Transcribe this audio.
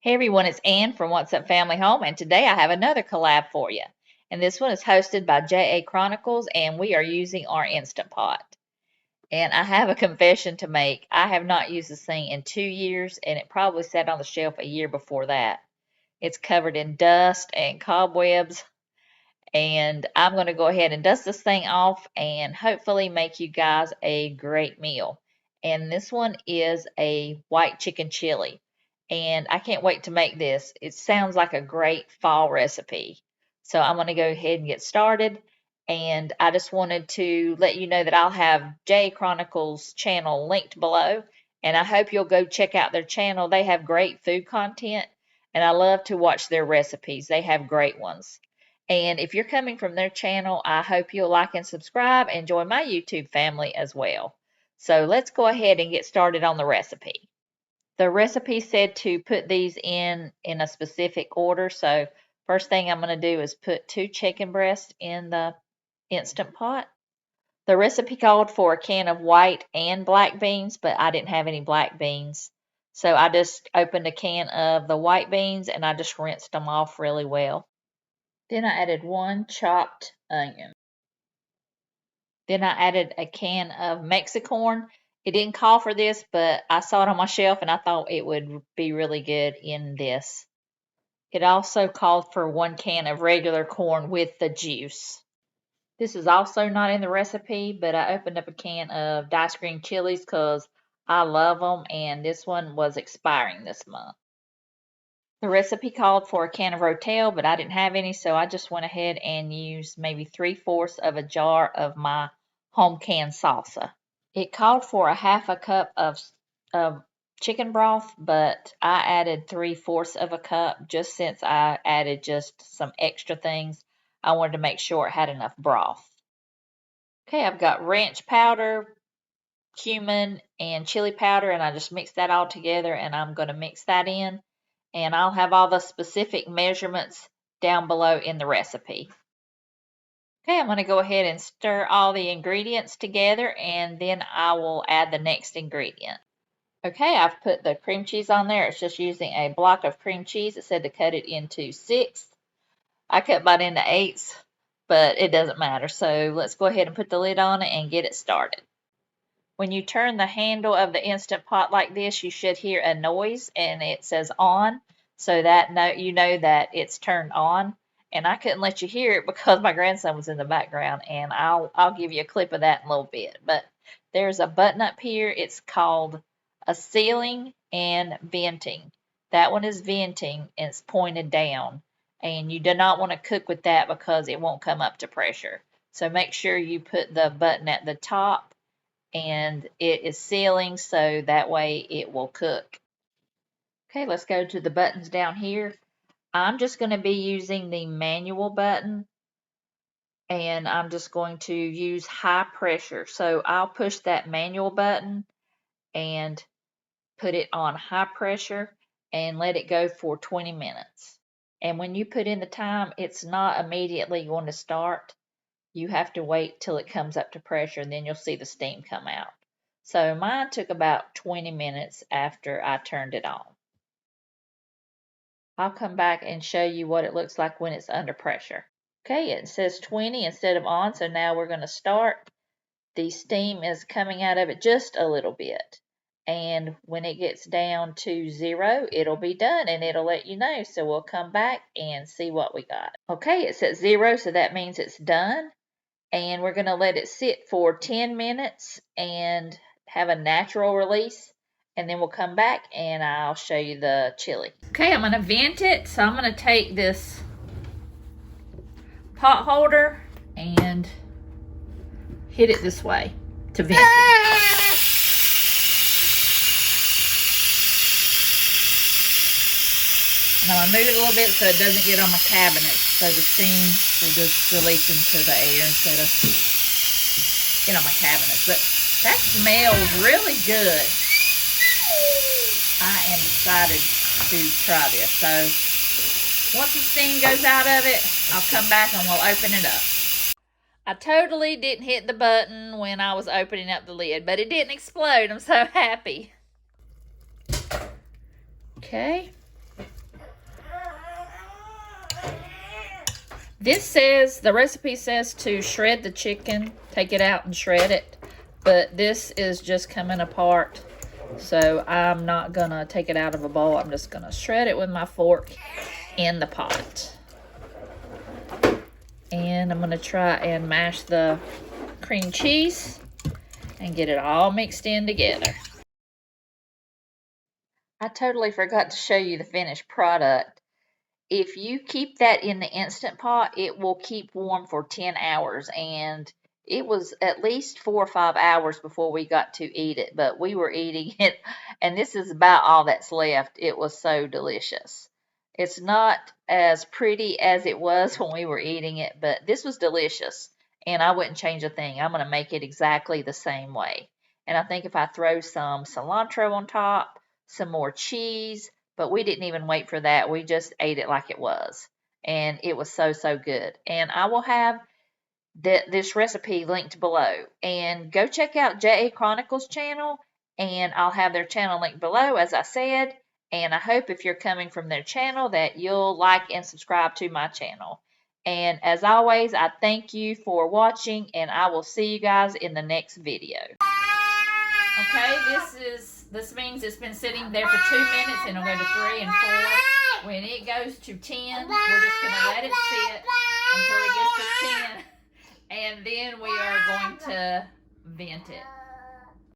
Hey everyone, it's Ann from What's Up Family Home, and today I have another collab for you. And this one is hosted by A Chronicles, and we are using our Instant Pot. And I have a confession to make. I have not used this thing in 2 years, and it probably sat on the shelf a year before that. It's covered in dust and cobwebs, and I'm going to go ahead and dust this thing off and hopefully make you guys a great meal. And this one is a white chicken chili. And I can't wait to make this. It sounds like a great fall recipe. So I'm going to go ahead and get started. And I just wanted to let you know that I'll have J Chronicles channel linked below. And I hope you'll go check out their channel. They have great food content. And I love to watch their recipes. They have great ones. And if you're coming from their channel, I hope you'll like and subscribe and join my YouTube family as well. So let's go ahead and get started on the recipe. The recipe said to put these in a specific order. So first thing I'm going to do is put 2 chicken breasts in the Instant Pot. The recipe called for a can of white and black beans, but I didn't have any black beans. So I just opened a can of the white beans and I just rinsed them off really well. Then I added 1 chopped onion. Then I added a can of Mexicorn. It didn't call for this, but I saw it on my shelf and I thought it would be really good in this. It also called for 1 can of regular corn with the juice. This is also not in the recipe, but I opened up a can of diced green chilies because I love them, and this one was expiring this month. The recipe called for a can of Rotel, but I didn't have any, so I just went ahead and used maybe 3/4 of a jar of my home canned salsa. It called for a half a cup of chicken broth, but I added 3/4 of a cup just since I added just some extra things. I wanted to make sure it had enough broth. Okay, I've got ranch powder, cumin, and chili powder, and I just mixed that all together, and I'm going to mix that in. And I'll have all the specific measurements down below in the recipe. Okay, I'm going to go ahead and stir all the ingredients together, and then I will add the next ingredient. Okay, I've put the cream cheese on there. It's just using a block of cream cheese. It said to cut it into 6. I cut mine into 8s, but it doesn't matter. So let's go ahead and put the lid on it and get it started. When you turn the handle of the Instant Pot like this, you should hear a noise and it says on, so that you know that it's turned on. And I couldn't let you hear it because my grandson was in the background, and I'll give you a clip of that in a little bit. But there's a button up here. It's called a sealing and venting. That one is venting and it's pointed down. And you do not want to cook with that because it won't come up to pressure. So make sure you put the button at the top and it is sealing so that way it will cook. Okay, let's go to the buttons down here. I'm just going to be using the manual button, and I'm just going to use high pressure. So I'll push that manual button and put it on high pressure and let it go for 20 minutes. And when you put in the time, it's not immediately going to start. You have to wait till it comes up to pressure, and then you'll see the steam come out. So mine took about 20 minutes after I turned it on. I'll come back and show you what it looks like when it's under pressure. Okay, it says 20 instead of on, so now we're going to start. The steam is coming out of it just a little bit. And when it gets down to 0, it'll be done and it'll let you know. So we'll come back and see what we got. Okay, it's at 0, so that means it's done. And we're going to let it sit for 10 minutes and have a natural release, and then we'll come back and I'll show you the chili. Okay, I'm going to vent it. So I'm going to take this pot holder and hit it this way to vent it. And I'm going to move it a little bit so it doesn't get on my cabinet, so the steam will just release into the air instead of get on my cabinets. But that smells really good. I am excited to try this. So once the steam goes out of it, I'll come back and we'll open it up. I totally didn't hit the button when I was opening up the lid, but it didn't explode. I'm so happy. Okay. This says, the recipe says to shred the chicken, take it out and shred it, but this is just coming apart. So I'm not gonna take it out of a bowl. I'm just gonna shred it with my fork in the pot. And I'm gonna try and mash the cream cheese and get it all mixed in together. I totally forgot to show you the finished product. If you keep that in the Instant Pot, it will keep warm for 10 hours, and it was at least 4 or 5 hours before we got to eat it, but we were eating it, and this is about all that's left. It was so delicious. It's not as pretty as it was when we were eating it, but this was delicious, and I wouldn't change a thing. I'm going to make it exactly the same way. And I think if I throw some cilantro on top, some more cheese, but we didn't even wait for that. We just ate it like it was. And it was so, so good. And I will have this recipe linked below. And go check out A Chronicles channel. And I'll have their channel linked below, as I said. And I hope if you're coming from their channel that you'll like and subscribe to my channel. And as always, I thank you for watching. And I will see you guys in the next video. Okay, this means it's been sitting there for 2 minutes, and it'll go to 3 and 4. When it goes to 10, we're just going to let it sit until it gets to 10, and then we are going to vent it.